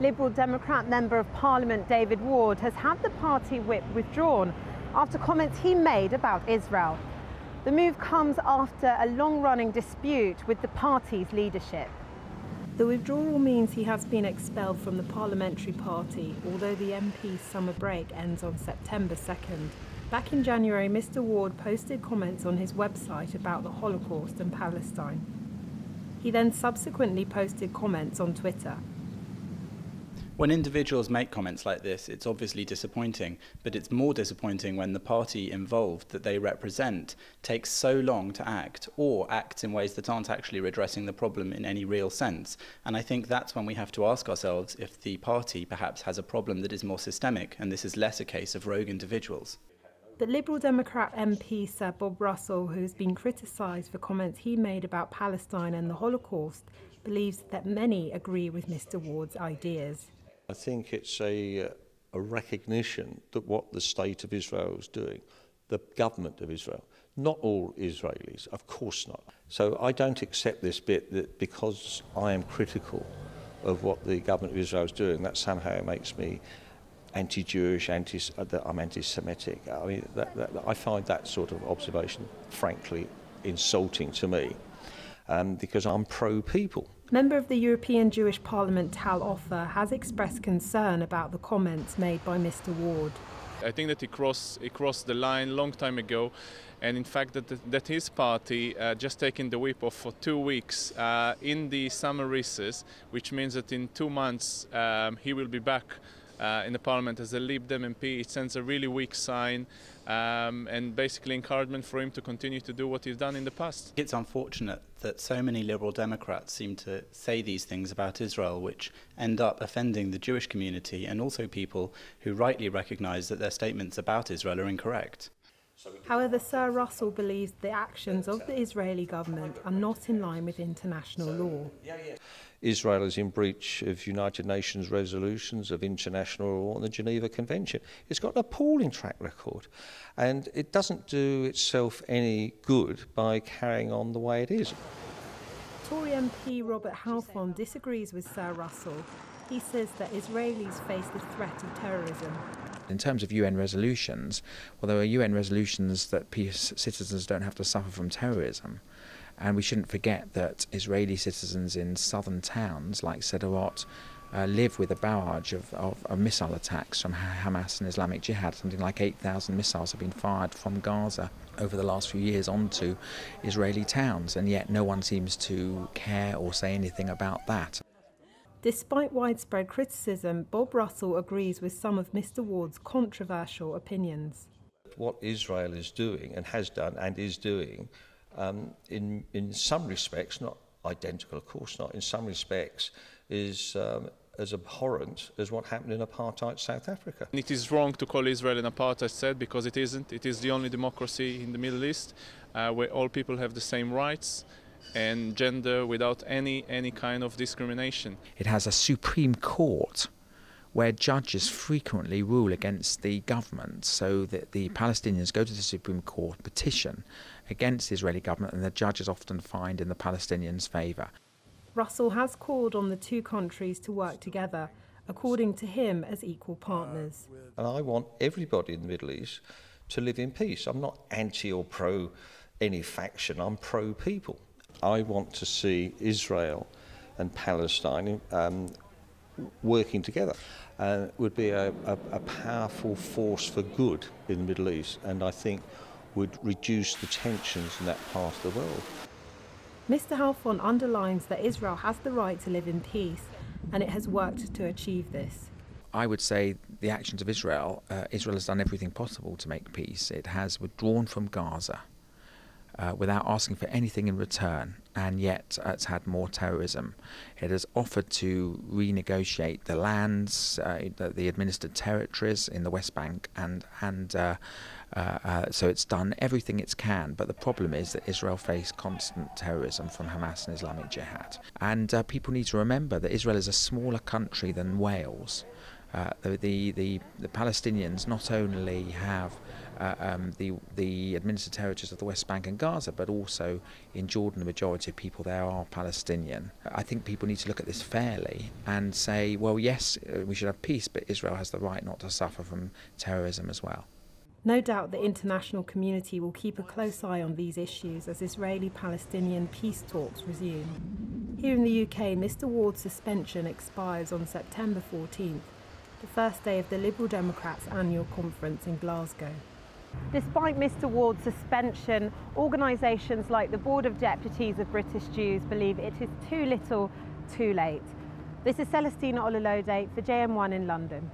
Liberal Democrat Member of Parliament David Ward has had the party whip withdrawn after comments he made about Israel. The move comes after a long-running dispute with the party's leadership. The withdrawal means he has been expelled from the parliamentary party, although the MP's summer break ends on September 2nd. Back in January, Mr. Ward posted comments on his website about the Holocaust and Palestine. He then subsequently posted comments on Twitter. When individuals make comments like this, it's obviously disappointing, but it's more disappointing when the party involved that they represent takes so long to act, or acts in ways that aren't actually redressing the problem in any real sense. And I think that's when we have to ask ourselves if the party perhaps has a problem that is more systemic, and this is less a case of rogue individuals. But Liberal Democrat MP Sir Bob Russell, who's been criticised for comments he made about Palestine and the Holocaust, believes that many agree with Mr. Ward's ideas. I think it's a recognition that what the state of Israel is doing, the government of Israel, not all Israelis, of course not. So I don't accept this bit that because I am critical of what the government of Israel is doing, that somehow makes me anti-Jewish, that I'm anti-Semitic. I mean, I find that sort of observation, frankly, insulting to me, because I'm pro-people. Member of the European Jewish Parliament Tal Ofer has expressed concern about the comments made by Mr. Ward. I think that he crossed the line a long time ago, and in fact that his party just taken the whip off for 2 weeks in the summer recess, which means that in 2 months he will be back in the Parliament as a Lib Dem MP. It sends a really weak sign and basically encouragement for him to continue to do what he's done in the past. It's unfortunate that so many Liberal Democrats seem to say these things about Israel which end up offending the Jewish community and also people who rightly recognise that their statements about Israel are incorrect. However, Sir Russell believes the actions of the Israeli government are not in line with international law. Israel is in breach of United Nations resolutions, of international law and the Geneva Convention. It's got an appalling track record, and it doesn't do itself any good by carrying on the way it is. Tory MP Robert Halfon disagrees with Sir Russell. He says that Israelis face the threat of terrorism. In terms of UN resolutions, well, there are UN resolutions that peace citizens don't have to suffer from terrorism. And we shouldn't forget that Israeli citizens in southern towns like Sderot live with a barrage of missile attacks from Hamas and Islamic Jihad. Something like 8,000 missiles have been fired from Gaza over the last few years onto Israeli towns, and yet no one seems to care or say anything about that. Despite widespread criticism, Bob Russell agrees with some of Mr. Ward's controversial opinions. What Israel is doing and has done and is doing, in some respects, not identical, of course not, in some respects is as abhorrent as what happened in apartheid South Africa. It is wrong to call Israel an apartheid state because it isn't. It is the only democracy in the Middle East where all people have the same rights and gender without any kind of discrimination. It has a Supreme Court where judges frequently rule against the government, so that the Palestinians go to the Supreme Court, petition against the Israeli government, and the judges often find in the Palestinians' favour. Russell has called on the two countries to work together, according to him, as equal partners. And I want everybody in the Middle East to live in peace. I'm not anti or pro any faction, I'm pro people. I want to see Israel and Palestine working together. It would be a powerful force for good in the Middle East, and I think would reduce the tensions in that part of the world. Mr. Halfon underlines that Israel has the right to live in peace, and it has worked to achieve this. I would say the actions of Israel, Israel has done everything possible to make peace. It has withdrawn from Gaza without asking for anything in return, and yet it's had more terrorism. It has offered to renegotiate the lands, the administered territories in the West Bank, and so it's done everything it can. But the problem is that Israel faces constant terrorism from Hamas and Islamic Jihad. And people need to remember that Israel is a smaller country than Wales. The Palestinians not only have the administered territories of the West Bank and Gaza, but also in Jordan the majority of people there are Palestinian. I think people need to look at this fairly and say, well, yes, we should have peace, but Israel has the right not to suffer from terrorism as well. No doubt the international community will keep a close eye on these issues as Israeli-Palestinian peace talks resume. Here in the UK, Mr Ward's suspension expires on September 14th, the first day of the Liberal Democrats' annual conference in Glasgow. Despite Mr Ward's suspension, organisations like the Board of Deputies of British Jews believe it is too little, too late. This is Celestina Ololode for JM1 in London.